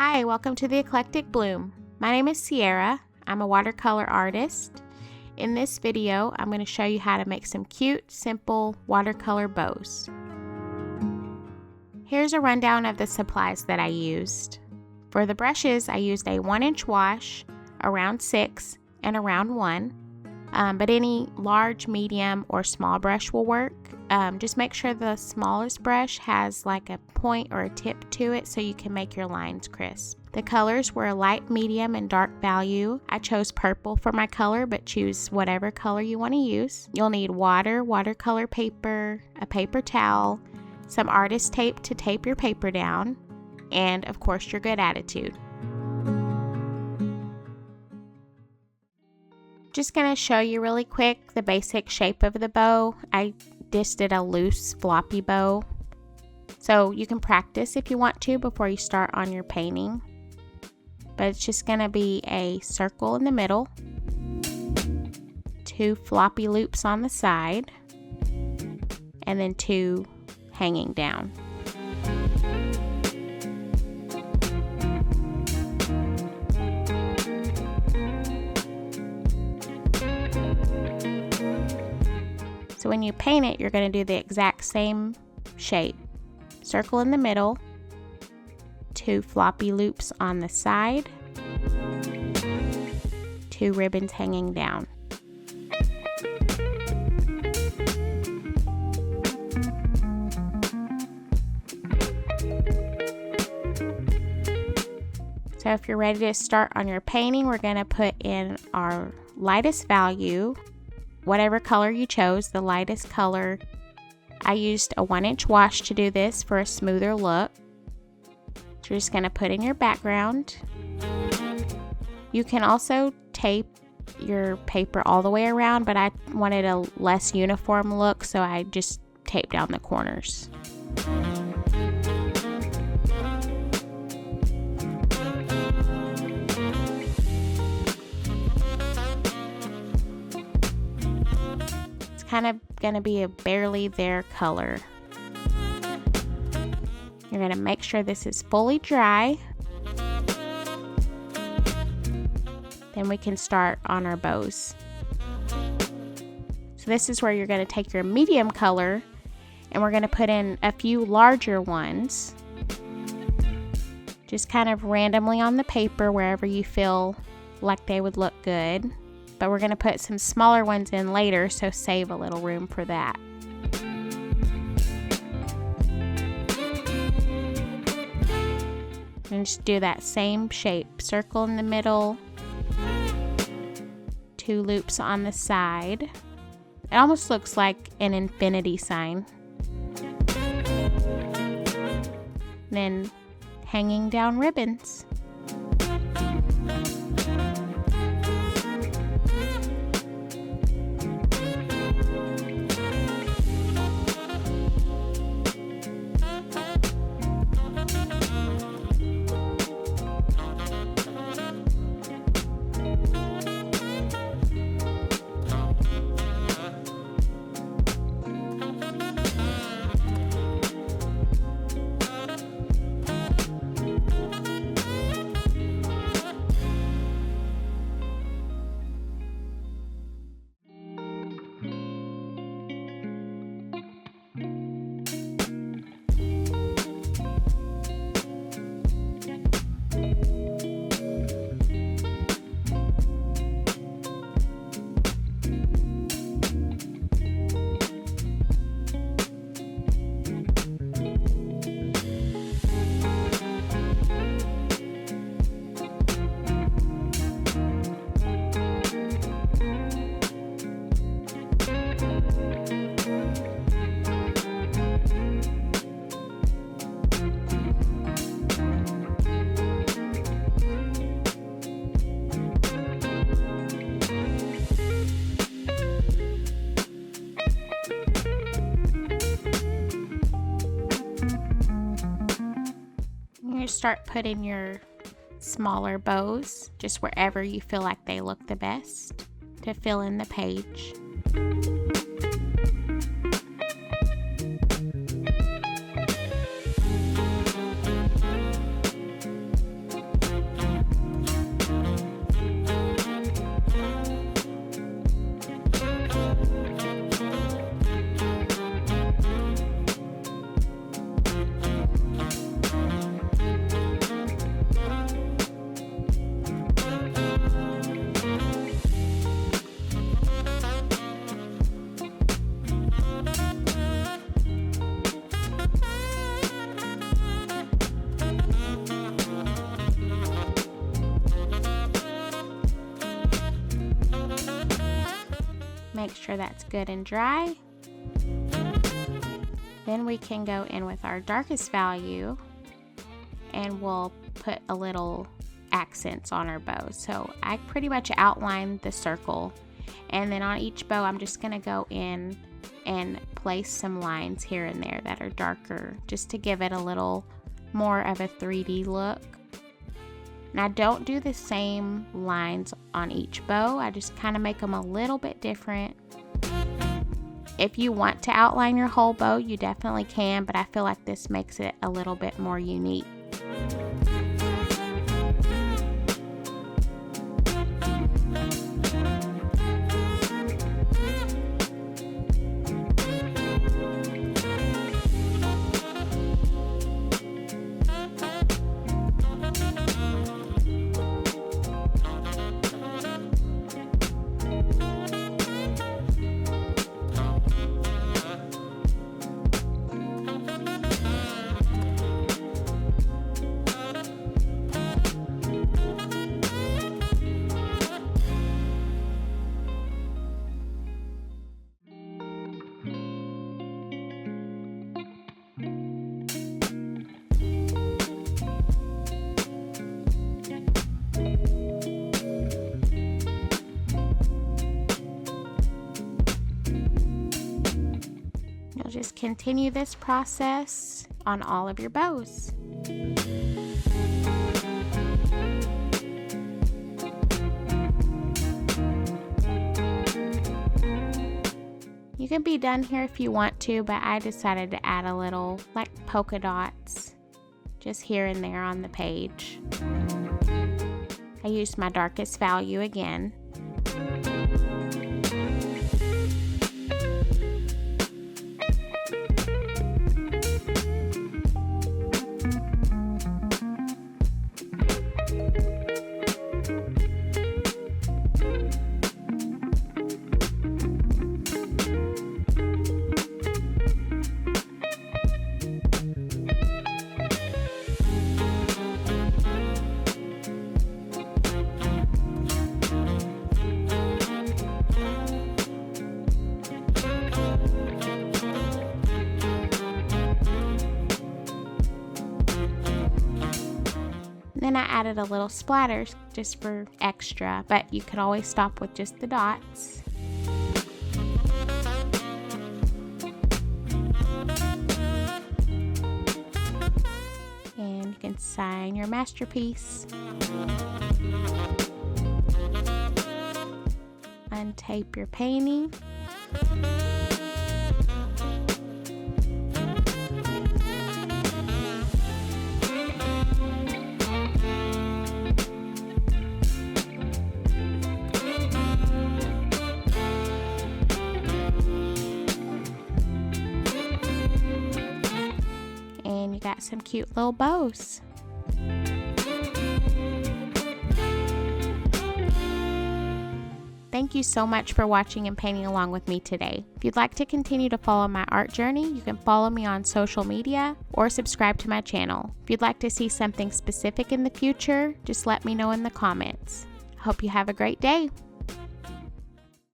Hi, welcome to the Eclectic Bloom. My name is Sierra. I'm a watercolor artist. In this video, I'm going to show you how to make some cute, simple watercolor bows. Here's a rundown of the supplies that I used. For the brushes, I used a 1-inch wash, a round 6, and a round 1. But any large, medium, or small brush will work. Just make sure the smallest brush has like a point or a tip to it so you can make your lines crisp. The colors were light, medium, and dark value. I chose purple for my color, but choose whatever color you want to use. You'll need water, watercolor paper, a paper towel, some artist tape to tape your paper down, and of course your good attitude. Just going to show you really quick the basic shape of the bow. I just did a loose floppy bow. So you can practice if you want to before you start on your painting. But it's just going to be a circle in the middle, 2 floppy loops on the side, and then 2 hanging down. So when you paint it, you're going to do the exact same shape. Circle in the middle, 2 floppy loops on the side, 2 ribbons hanging down. So if you're ready to start on your painting, we're going to put in our lightest value. Whatever color you chose, the lightest color. I used a 1-inch wash to do this for a smoother look. So you're just going to put in your background. You can also tape your paper all the way around, but I wanted a less uniform look, so I just taped down the corners. Kind of going to be a barely there color. You're going to make sure this is fully dry. Then we can start on our bows. So this is where you're going to take your medium color and we're going to put in a few larger ones. Just kind of randomly on the paper wherever you feel like they would look good. But we're going to put some smaller ones in later, so save a little room for that. And just do that same shape. Circle in the middle, 2 loops on the side. It almost looks like an infinity sign. Then hanging down ribbons. Start putting your smaller bows just wherever you feel like they look the best to fill in the page. Make sure that's good and dry. Then we can go in with our darkest value and we'll put a little accents on our bow. So I pretty much outlined the circle, and then on each bow I'm just going to go in and place some lines here and there that are darker, just to give it a little more of a 3D look. Now don't do the same lines on each bow, I just kind of make them a little bit different. If you want to outline your whole bow, you definitely can, but I feel like this makes it a little bit more unique. Just continue this process on all of your bows. You can be done here if you want to, but I decided to add a little like polka dots just here and there on the page. I used my darkest value again. Then I added a little splatter just for extra, but you could always stop with just the dots. And you can sign your masterpiece. Untape your painting. And you got some cute little bows. Thank you so much for watching and painting along with me today. If you'd like to continue to follow my art journey, you can follow me on social media or subscribe to my channel. If you'd like to see something specific in the future, just let me know in the comments. I hope you have a great day.